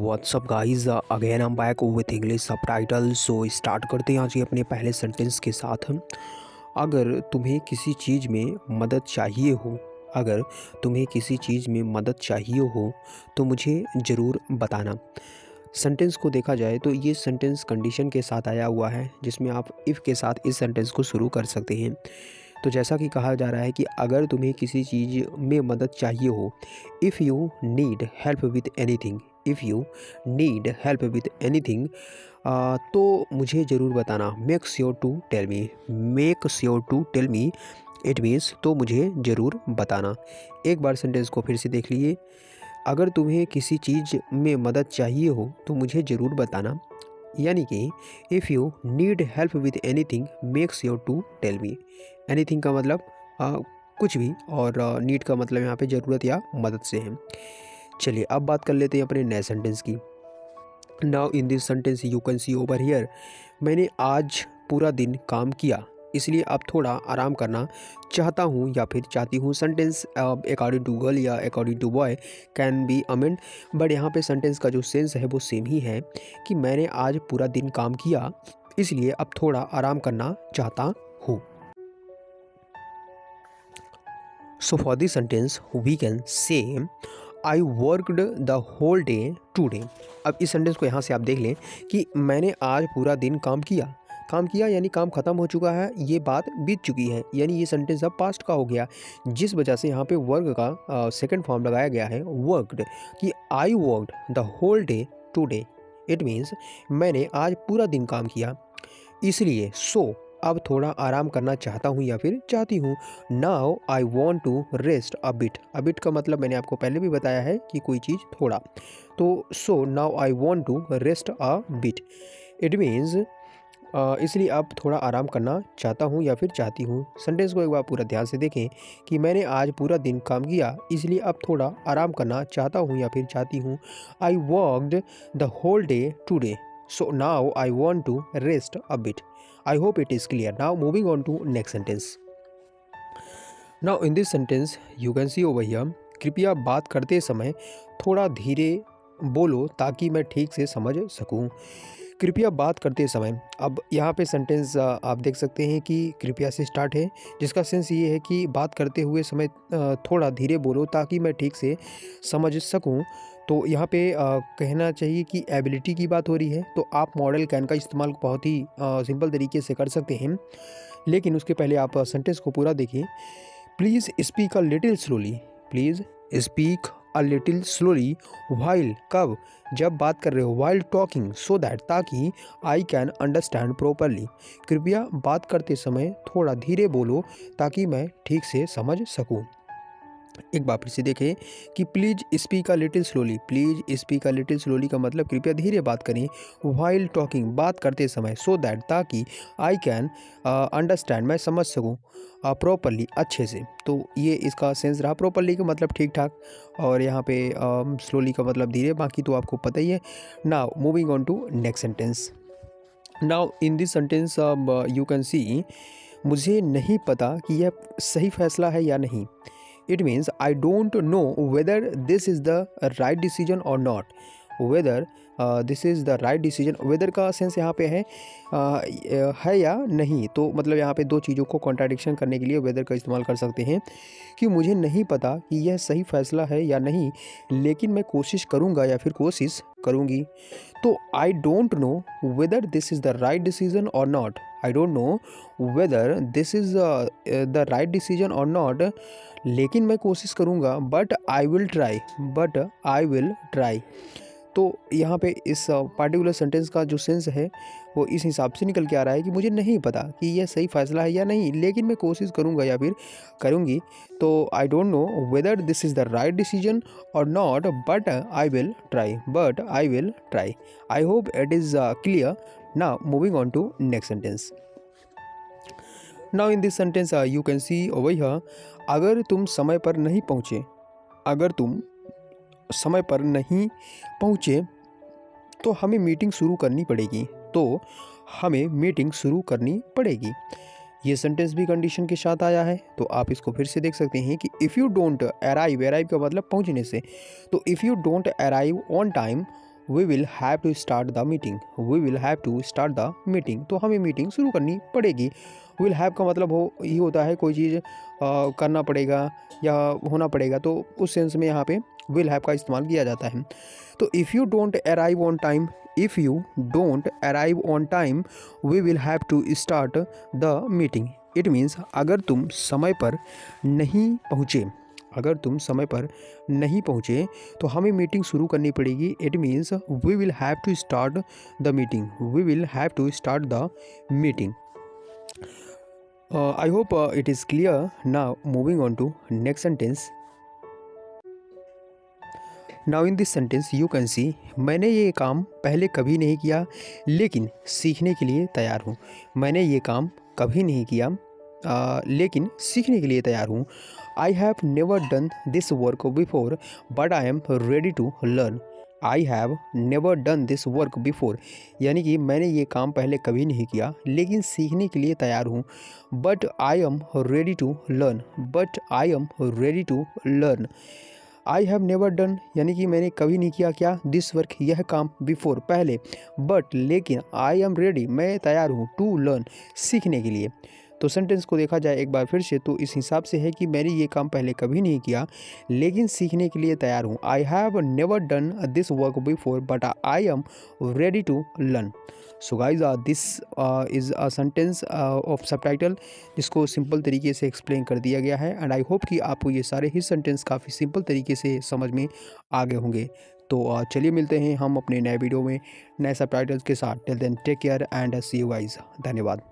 WhatsApp guys, again I am back with English subtitle. So start करते हैं आज ही अपने पहले सेंटेंस के साथ। अगर तुम्हें किसी चीज़ में मदद चाहिए हो अगर तुम्हें किसी चीज़ में मदद चाहिए हो तो मुझे ज़रूर बताना। सेंटेंस को देखा जाए तो ये सेंटेंस कंडीशन के साथ आया हुआ है, जिसमें आप इफ़ के साथ इस सेंटेंस को शुरू कर सकते हैं। तो जैसा कि कहा जा रहा है कि अगर तुम्हें किसी चीज़ में मदद चाहिए हो, if you need help with anything, if you need help with anything, तो मुझे ज़रूर बताना। Make sure to tell me, make sure to tell me, it means तो मुझे ज़रूर बताना। एक बार सेंटेंस को फिर से देख लीजिए। अगर तुम्हें किसी चीज़ में मदद चाहिए हो तो मुझे ज़रूर बताना, यानी कि if you need help with anything make sure to tell me. Anything का मतलब कुछ भी, और नीड का मतलब यहाँ पे ज़रूरत या मदद से है। चलिए अब बात कर लेते हैं अपने नए सेंटेंस की। Now in this sentence you can see over here, मैंने आज पूरा दिन काम किया इसलिए अब थोड़ा आराम करना चाहता हूँ या फिर चाहती हूँ। सेंटेंस अकॉर्डिंग टू गर्ल या according to boy can be amend, but यहाँ पे सेंटेंस का जो सेंस है वो सेम ही है कि मैंने आज पूरा दिन काम किया इसलिए अब थोड़ा आराम करना चाहता हूँ। So for this sentence we can say I worked the whole day today. अब इस सेंटेंस को यहाँ से आप देख लें कि मैंने आज पूरा दिन काम किया। काम किया यानी काम ख़त्म हो चुका है, ये बात बीत चुकी है, यानी ये सेंटेंस अब पास्ट का हो गया, जिस वजह से यहाँ पे वर्क का सेकंड फॉर्म लगाया गया है वर्कड, कि I worked the whole day today. It means मैंने आज पूरा दिन काम किया इसलिए सो अब थोड़ा आराम करना चाहता हूँ या फिर चाहती हूँ। Now I want to rest a bit. A bit का मतलब मैंने आपको पहले भी बताया है कि कोई चीज़ थोड़ा, तो so now I want to rest a bit. It means इसलिए अब थोड़ा आराम करना चाहता हूँ या फिर चाहती हूँ। सेंटेंस को एक बार पूरा ध्यान से देखें कि मैंने आज पूरा दिन काम किया इसलिए अब थोड़ा आराम करना चाहता हूँ या फिर चाहती हूँ। I worked the whole day today, so now I want to rest a bit. I hope it is clear. Now moving on to next sentence. Now in this sentence you can see over here, कृपया बात करते समय थोड़ा धीरे बोलो ताकि मैं ठीक से समझ सकूं। कृपया बात करते समय, अब यहाँ पे सेंटेंस आप देख सकते हैं कि कृपया से स्टार्ट है, जिसका सेंस ये है कि बात करते हुए समय थोड़ा धीरे बोलो ताकि मैं ठीक से समझ सकूं। तो यहाँ पे कहना चाहिए कि एबिलिटी की बात हो रही है, तो आप मॉडल कैन का इस्तेमाल बहुत ही सिंपल तरीके से कर सकते हैं, लेकिन उसके पहले आप सेंटेंस को पूरा देखिए। Please speak a little slowly, please speak a little slowly while, कब, जब बात कर रहे हो, वाइल टॉकिंग, सो दैट, ताकि आई कैन अंडरस्टैंड प्रोपरली। कृपया बात करते समय थोड़ा धीरे बोलो ताकि मैं ठीक से समझ सकूं। एक बार फिर से देखें कि please speak a little slowly, please speak a little slowly का मतलब कृपया धीरे बात करें, वाइल टॉकिंग, बात करते समय, सो दैट, ताकि, आई कैन अंडरस्टैंड, मैं समझ सकूं, प्रॉपरली, अच्छे से। तो ये इसका सेंस रहा। प्रॉपरली का मतलब ठीक ठाक, और यहाँ पे स्लोली का मतलब धीरे, बाकी तो आपको पता ही है। Now moving on to next sentence. Now in this sentence you can see, मुझे नहीं पता कि यह सही फैसला है या नहीं। It means I don't know whether this is the right decision or not. Whether this is the right decision. Whether का सेंस यहाँ पे है या नहीं, तो मतलब यहाँ पे दो चीज़ों को कॉन्ट्राडिक्शन करने के लिए whether का इस्तेमाल कर सकते हैं कि मुझे नहीं पता कि यह सही फैसला है या नहीं, लेकिन मैं कोशिश करूँगा या फिर कोशिश करूँगी। तो I don't know whether this is the right decision or not. I don't know whether this is the right decision or not. लेकिन मैं कोशिश करूँगा, but I will try, but I will try. तो यहाँ पे इस पार्टिकुलर सेंटेंस का जो सेंस है वो इस हिसाब से निकल के आ रहा है कि मुझे नहीं पता कि यह सही फैसला है या नहीं, लेकिन मैं कोशिश करूँगा या फिर करूँगी। तो I don't know whether this is the right decision और not, but I will try, but I will try. I hope it is clear. Now moving on to next sentence. Now in this sentence you can see over here, अगर तुम समय पर नहीं पहुँचे, अगर तुम समय पर नहीं पहुँचे तो हमें मीटिंग शुरू करनी पड़ेगी, तो हमें मीटिंग शुरू करनी पड़ेगी। ये सेंटेंस भी कंडीशन के साथ आया है, तो आप इसको फिर से देख सकते हैं कि if you don't arrive, arrive का मतलब पहुँचने से, तो if you don't arrive on time we will have to start the meeting, we will have to start the meeting, तो हमें मीटिंग शुरू करनी पड़ेगी। विल हैव का मतलब ये होता है कोई चीज़ करना पड़ेगा या होना पड़ेगा, तो उस सेंस में यहाँ पे विल हैव का इस्तेमाल किया जाता है। तो if you don't arrive on time, if you don't arrive on time we will have to start the meeting. It means अगर तुम समय पर नहीं पहुँचे, अगर तुम समय पर नहीं पहुँचे तो हमें मीटिंग शुरू करनी पड़ेगी। It means we will have to start the meeting, we will have to start the meeting. I hope it is clear. Now moving on to next sentence. Now in this sentence you can see मैंने ये काम पहले कभी नहीं किया लेकिन सीखने के लिए तैयार हूँ। मैंने ये काम कभी नहीं किया लेकिन सीखने के लिए तैयार हूँ। I have never done this work before but I am ready to learn. I have never done this work before, यानी कि मैंने ये काम पहले कभी नहीं किया लेकिन सीखने के लिए तैयार हूँ। But I am ready to learn, but I am ready to learn. I have never done यानी कि मैंने कभी नहीं किया क्या, दिस वर्क यह काम, बिफोर पहले, बट लेकिन आई एम रेडी मैं तैयार हूँ, टू लर्न सीखने के लिए। तो सेंटेंस को देखा जाए एक बार फिर से तो इस हिसाब से है कि मैंने ये काम पहले कभी नहीं किया लेकिन सीखने के लिए तैयार हूँ। I have never done this work before but I am ready to learn. So guys this is a sentence of subtitle जिसको सिंपल तरीके से एक्सप्लेन कर दिया गया है एंड आई होप कि आपको ये सारे ही सेंटेंस काफ़ी सिंपल तरीके से समझ में आ गए होंगे। तो चलिए मिलते हैं हम अपने नए वीडियो में नए सबटाइटल्स के साथ। Till then take care and see you guys. धन्यवाद।